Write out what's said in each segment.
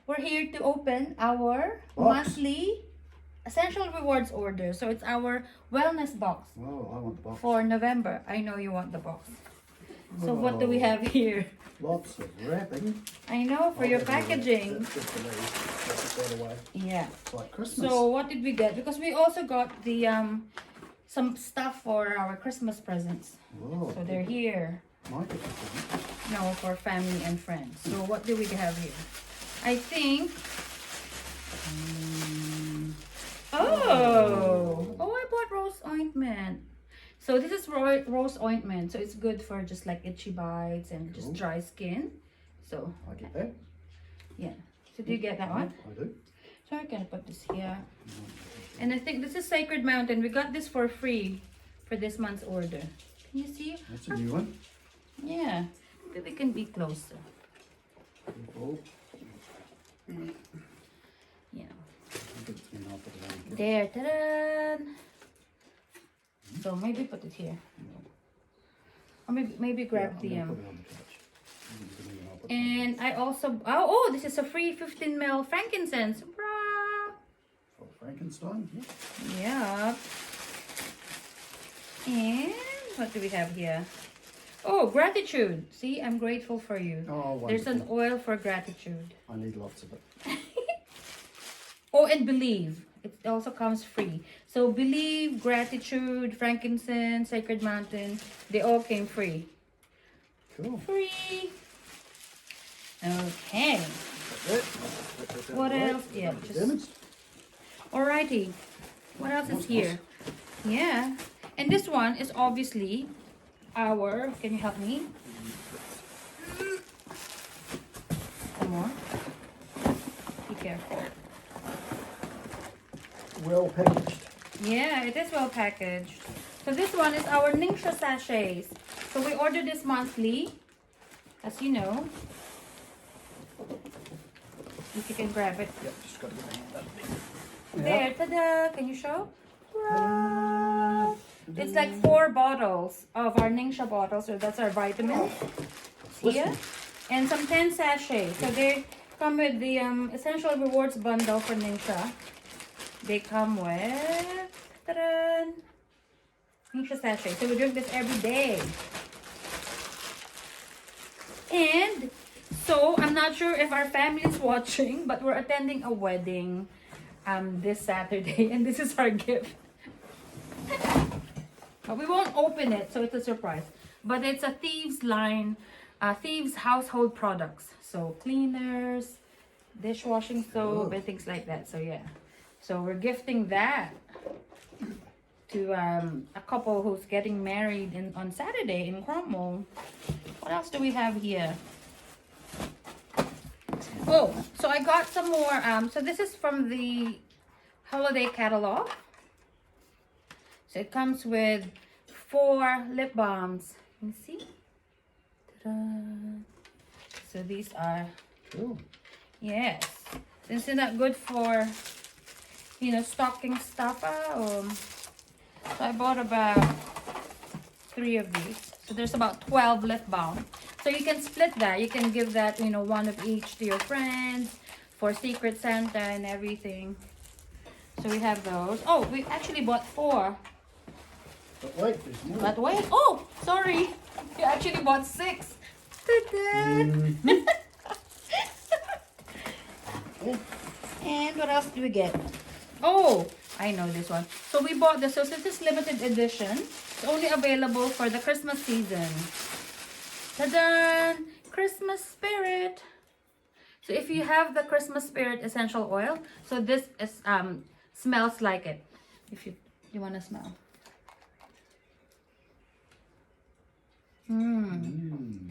we're here to open our monthly Essential Rewards order. So it's our wellness box Oh, I want the box. for November. I know you want the box. So what do we have here? Lots of wrapping. I know, for your Everywhere. packaging. That's good for me. That's it right away. Yeah. It's like Christmas. So what did we get? Because we also got the some stuff for our Christmas presents. Whoa. So they're here. Might get something. No, for family and friends. So what do we have here? I think. Oh, I bought rose ointment. So this is rose ointment. So it's good for just like itchy bites and just Cool. dry skin. So I get that. yeah. So do you get that one? I do. So I can put this here. And I think this is Sacred Mountain. We got this for free for this month's order. Can you see? That's a new one. Yeah. Maybe we can be closer. Oh, Yeah. I think it's been out of the way. There. Ta-da! So maybe put it here. Or maybe grab the I'm gonna put it on the couch. I'll put it on. And I also this is a free 15 ml frankincense. Brah! For Frankenstein. Yeah. Yeah. And what do we have here? Oh, gratitude. See, I'm grateful for you. Oh, There's an wonderful. oil for gratitude. I need lots of it. Oh, and believe. It also comes free. So believe, gratitude, frankincense, Sacred Mountain, they all came free. Cool. Free. Okay. That's it. Put that What away. else? Yeah, Don't get just- damaged. Alrighty. What else is here? Yeah. And this one is obviously our, can you help me? Some more. Be careful. Well packaged. Yeah, it is well packaged. So this one is our Ningxia sachets. So we order this monthly, as you know. If you can grab it. Yep, just got to get my hand underneath. There, ta-da! Can you show? It's like 4 bottles of our Ningxia bottles, so that's our vitamins here. And some 10 sachets. So they come with the Essential Rewards bundle for Ningxia. They come with ta-da! Ningxia sachet. So we drink this every day. And so I'm not sure if our family is watching, but we're attending a wedding this Saturday, and this is our gift. But we won't open it, so it's a surprise. But it's a Thieves line, Thieves household products. So cleaners, dishwashing soap, and things like that. So yeah. So we're gifting that to a couple who's getting married on Saturday in Cromwell. What else do we have here? Oh, so I got some more. So this is from the holiday catalog. So it comes with 4 lip balms. Can you see? Ta-da. So these are, Cool. yes. Since they're not good for, you know, stocking stuffer. So I bought about 3 of these. So there's about 12 lip balm. So you can split that. You can give that, you know, 1 of each to your friends for Secret Santa and everything. So we have those. Oh, we actually bought 4. But wait, there's more. But wait. Oh, sorry. You actually bought 6. Ta-da! And what else do we get? Oh, I know this one. So we bought this. So this is limited edition. It's only available for the Christmas season. Ta-da! Christmas spirit. So if you have the Christmas spirit essential oil, so this is smells like it. If you want to smell.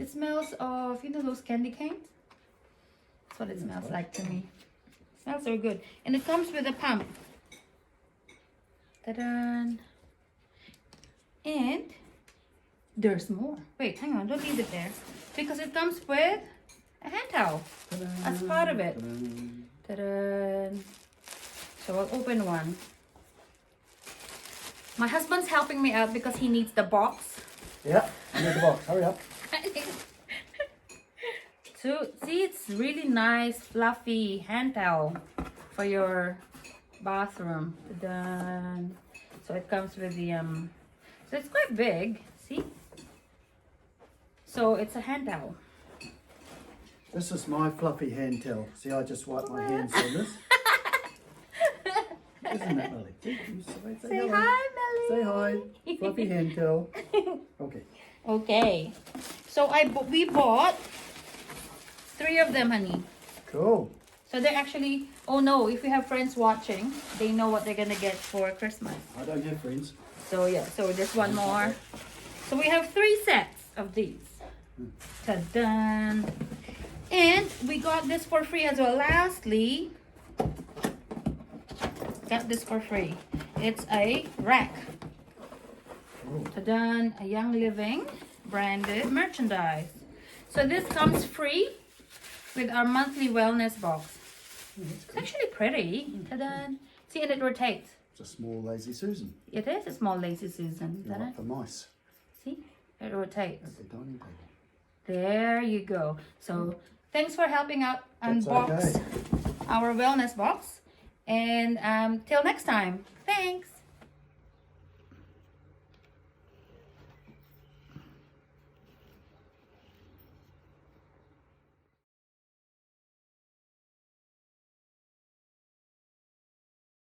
It smells of, you know, those candy canes. That's what it smells like to me. It smells so good. And it comes with a pump. Ta-da! And there's more. Wait, hang on. Don't leave it there. Because it comes with a hand towel as part of it. Ta-da! So I'll open one. My husband's helping me out because he needs the box. Yeah, I need the box. Hurry up. So see, it's really nice, fluffy hand towel for your bathroom. Done. So it comes with the so it's quite big. See? So it's a hand towel. This is my fluffy hand towel. See, I just wipe my hands on this. Isn't that Melly? Say Say hello. hi, Melly. Say hi. Fluffy hand towel. Okay. Okay. So we bought 3 of them, honey. Cool. So they're actually, oh no, if you have friends watching, they know what they're gonna get for Christmas. I don't have friends. So yeah, so just one more. So we have 3 sets of these. Ta-da! And we got this for free as well. Lastly, got this for free. It's a rack. Oh. Ta-da! A Young Living branded merchandise. So this comes free with our monthly wellness box. It's actually pretty. Ta-da! See, and it rotates. It's a small lazy Susan. It is a small lazy Susan. Ta-da. Like the mice See, it rotates. at the dining table. There you go. So thanks for helping out That's unbox okay. our wellness box. And till next time. Thanks.